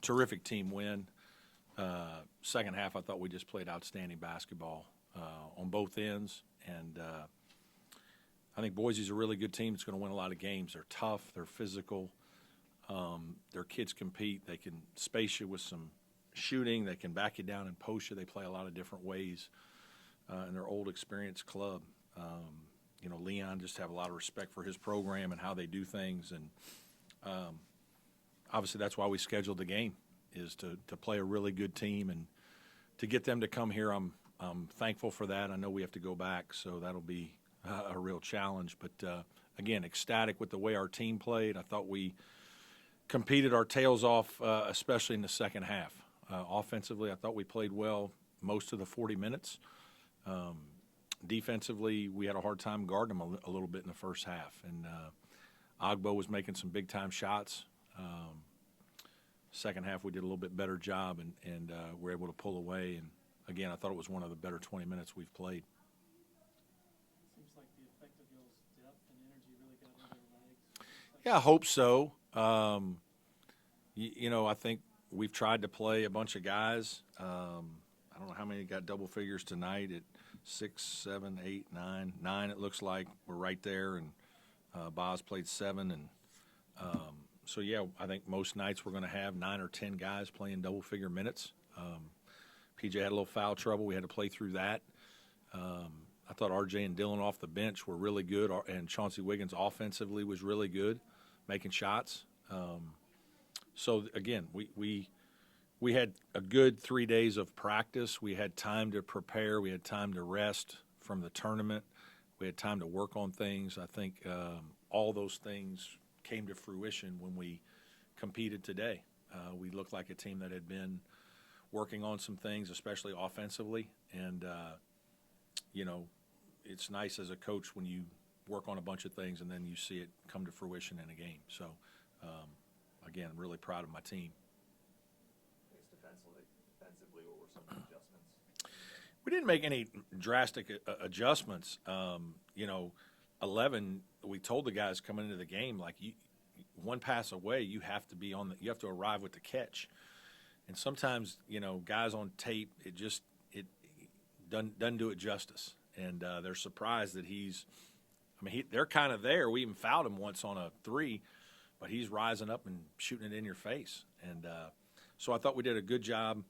Terrific team win. Second half, I thought we just played outstanding basketball on both ends, and I think Boise's a really good team. It's going to win a lot of games. They're tough. They're physical. Their kids compete. They can space you with some shooting. They can back you down and post you. They play a lot of different ways in their old experienced club. Leon just have a lot of respect for his program and how they do things, and obviously that's why we scheduled the game, is to play a really good team and to get them to come here. I'm thankful for that. I know we have to go back, so that'll be a real challenge. But, again, ecstatic with the way our team played. I thought we competed our tails off, especially in the second half. Offensively, I thought we played well most of the 40 minutes. Defensively, we had a hard time guarding them a little bit in the first half. And Ogbo was making some big-time shots. Second half, we did a little bit better job and were able to pull away. And, again, I thought it was one of the better 20 minutes we've played. Seems like the effect of y'all's depth and energy really got under the legs. Yeah, I hope so. I think we've tried to play a bunch of guys. I don't know how many got double figures tonight. At 6, 7, 8, 9. 9, it looks like we're right there. And Boz played 7. And so, yeah, I think most nights we're going to have 9 or 10 guys playing double-figure minutes. PJ had a little foul trouble. We had to play through that. I thought RJ and Dylan off the bench were really good, and Chauncey Wiggins offensively was really good, making shots. So, again, we had a good 3 days of practice. We had time to prepare. We had time to rest from the tournament. We had time to work on things. I think all those things came to fruition when we competed today. We looked like a team that had been working on some things, especially offensively. And, it's nice as a coach when you work on a bunch of things and then you see it come to fruition in a game. So, again, I'm really proud of my team. Defensively, what were some of the adjustments? We didn't make any drastic adjustments. 11, we told the guys coming into the game, like, one pass away, you have to be you have to arrive with the catch. And sometimes, guys on tape, it doesn't do it justice. And they're surprised that they're kind of there. We even fouled him once on a 3, but he's rising up and shooting it in your face. And so I thought we did a good job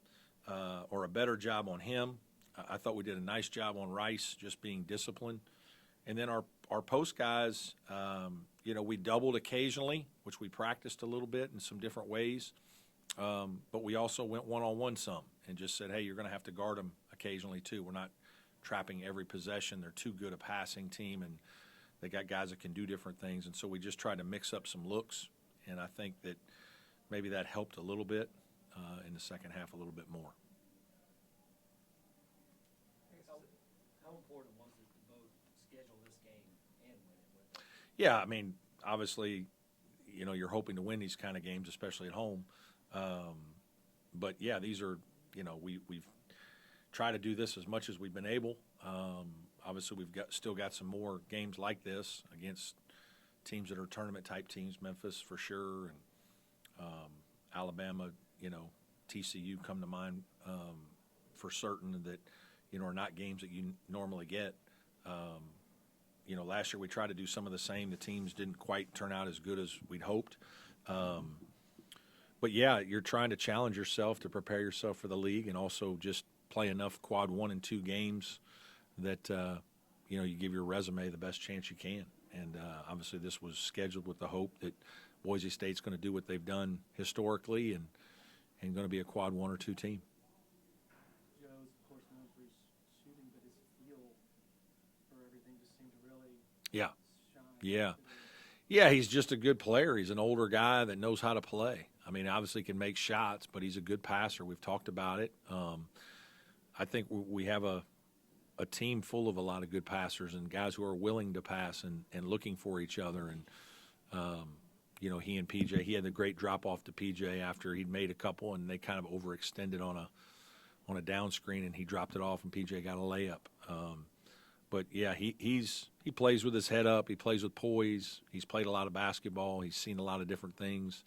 or a better job on him. I thought we did a nice job on Rice, just being disciplined. And then our post guys, we doubled occasionally, which we practiced a little bit in some different ways. But we also went one-on-one some and just said, hey, you're going to have to guard them occasionally too. We're not trapping every possession. They're too good a passing team, and they got guys that can do different things. And so we just tried to mix up some looks, and I think that maybe that helped a little bit in the second half a little bit more. How important was it to both schedule this game and win it with it? Yeah, obviously, you're hoping to win these kind of games, especially at home. But, yeah, these are, we've tried to do this as much as we've been able. Obviously, we've still got some more games like this against teams that are tournament-type teams, Memphis for sure, and Alabama, TCU come to mind for certain that, are not games that you normally get. Last year we tried to do some of the same. The teams didn't quite turn out as good as we'd hoped. But, yeah, you're trying to challenge yourself to prepare yourself for the league and also just play enough quad 1 and 2 games that, you give your resume the best chance you can. And obviously this was scheduled with the hope that Boise State's going to do what they've done historically and going to be a quad 1 or 2 team. Joe's, of course, known for his shooting, but his feel for everything just seemed to really shine. Yeah, he's just a good player. He's an older guy that knows how to play. Obviously can make shots, but he's a good passer. We've talked about it. I think we have a team full of a lot of good passers and guys who are willing to pass and looking for each other. And, he and PJ, he had the great drop-off to PJ after he'd made a couple, and they kind of overextended on a down screen, and he dropped it off, and PJ got a layup. But, yeah, he plays with his head up. He plays with poise. He's played a lot of basketball. He's seen a lot of different things.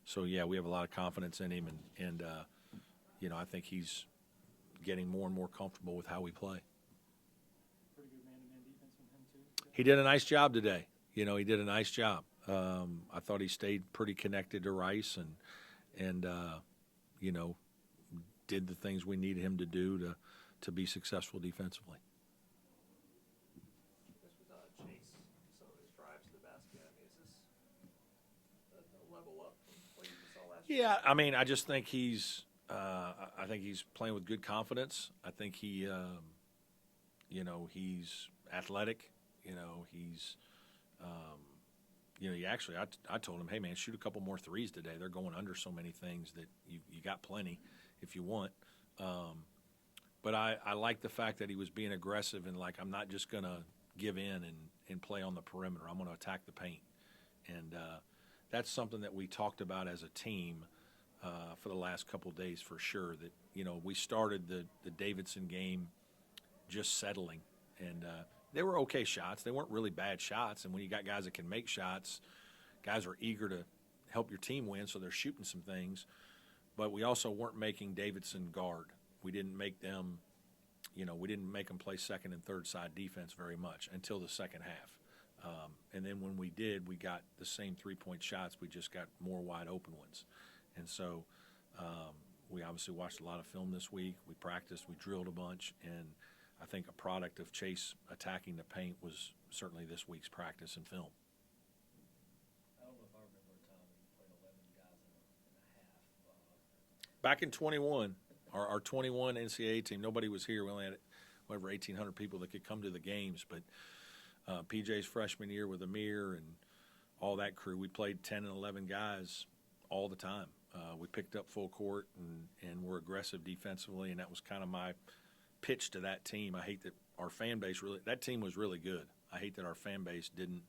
So yeah, we have a lot of confidence in him, and I think he's getting more and more comfortable with how we play. Pretty good man-to-man defense from him too. He did a nice job today. He did a nice job. I thought he stayed pretty connected to Rice and did the things we needed him to do to be successful defensively. This was Chase, some of his drives to the basket. I mean, is this a level up from what you saw last year? Yeah, I mean, I just think he's playing with good confidence. I think he's athletic. I told him, hey man, shoot a couple more threes today. They're going under so many things that you got plenty if you want. But I like the fact that he was being aggressive and like, I'm not just going to give in and play on the perimeter. I'm going to attack the paint. And that's something that we talked about as a team for the last couple of days for sure. That, we started the Davidson game just settling. And they were okay shots. They weren't really bad shots. And when you got guys that can make shots, guys are eager to help your team win, so they're shooting some things. But we also weren't making Davidson guard. We didn't make them, play second and third side defense very much until the second half. And then when we did, we got the same three-point shots. We just got more wide open ones. And so we obviously watched a lot of film this week. We practiced, we drilled a bunch, and I think a product of Chase attacking the paint was certainly this week's practice and film. I don't know if I remember a time when you played 11 guys in a half. Back in 21, our 21 NCAA team, nobody was here. We only had over 1,800 people that could come to the games. But PJ's freshman year with Amir and all that crew, we played 10 and 11 guys all the time. We picked up full court and were aggressive defensively, and that was kind of my pitch to that team. I hate that our fan base that team was really good. I hate that our fan base didn't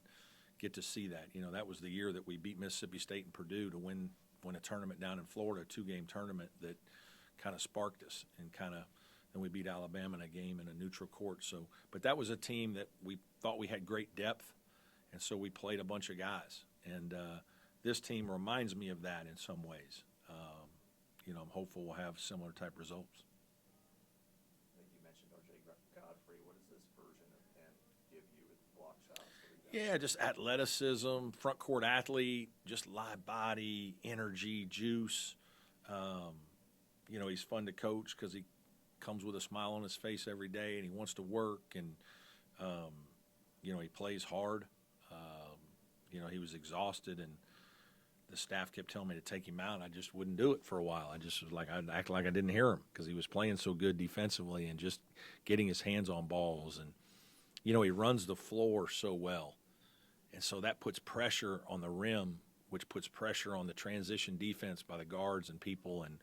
get to see that. That was the year that we beat Mississippi State and Purdue to win a tournament down in Florida, a 2-game tournament that kind of sparked us, and then we beat Alabama in a game in a neutral court. So, but that was a team that we thought we had great depth, and so we played a bunch of guys. And this team reminds me of that in some ways. I'm hopeful we'll have similar type results. I think you mentioned RJ Godfrey. What does this version of him give you with block shots? Yeah, just athleticism, front court athlete, just live body, energy, juice. He's fun to coach because he comes with a smile on his face every day, and he wants to work, and he plays hard. He was exhausted, and the staff kept telling me to take him out. I just wouldn't do it for a while. I just was like, I'd act like I didn't hear him because he was playing so good defensively and just getting his hands on balls. And, he runs the floor so well. And so that puts pressure on the rim, which puts pressure on the transition defense by the guards and people. And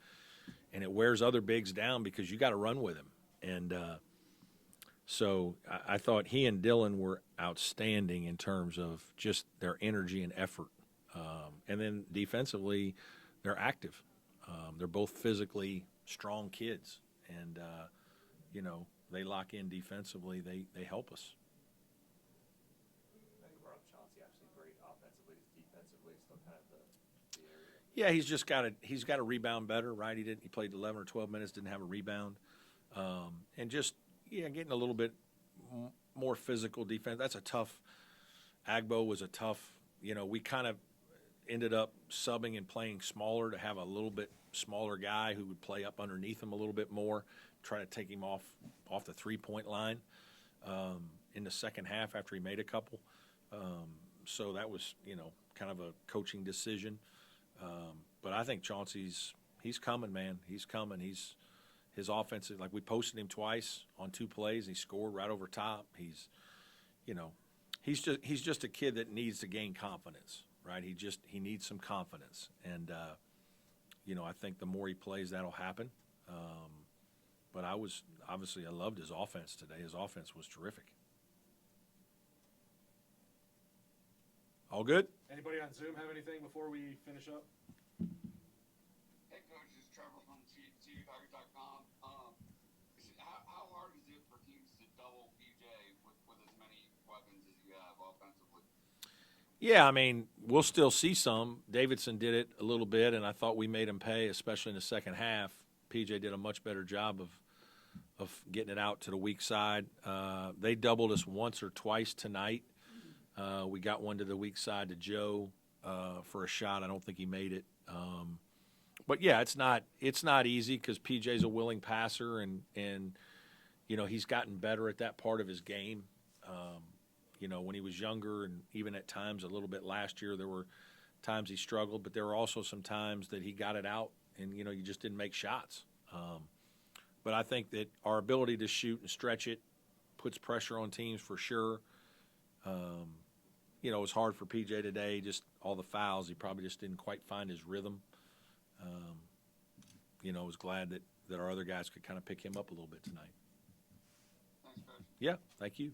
it wears other bigs down because you got to run with him. And so I thought he and Dylan were outstanding in terms of just their energy and effort. And then defensively, they're active. They're both physically strong kids. And, they lock in defensively. They help us. I think you brought up Chauncey, actually great offensively, defensively, still kind of the area. Yeah, he's got to rebound better, right? He played 11 or 12 minutes, didn't have a rebound. And just, getting a little bit more physical defense. That's a tough – Agbo was a tough – we kind of ended up subbing and playing smaller to have a little bit smaller guy who would play up underneath him a little bit more, try to take him off the three-point line in the second half after he made a couple. So that was, kind of a coaching decision. But I think Chauncey's coming, man. He's coming. His offensive, like we posted him twice on 2 plays. And he scored right over top. He's just a kid that needs to gain confidence, right? He needs some confidence. And, I think the more he plays, that'll happen. But I loved his offense today. His offense was terrific. All good? Anybody on Zoom have anything before we finish up? Hey, Coach, it's Trevor from TVTiger.com. How hard is it for teams to double PJ with as many weapons as you have offensively? Yeah, I mean, we'll still see some. Davidson did it a little bit, and I thought we made him pay, especially in the second half. PJ did a much better job of getting it out to the weak side. They doubled us once or twice tonight. We got one to the weak side to Joe for a shot. I don't think he made it. But yeah, it's not easy because PJ's a willing passer, and he's gotten better at that part of his game. When he was younger, and even at times a little bit last year, there were times he struggled, but there were also some times that he got it out, and you just didn't make shots. But I think that our ability to shoot and stretch it puts pressure on teams for sure. It was hard for PJ today, just all the fouls. He probably just didn't quite find his rhythm. I was glad that our other guys could kind of pick him up a little bit tonight. Thanks, Coach. Yeah, thank you.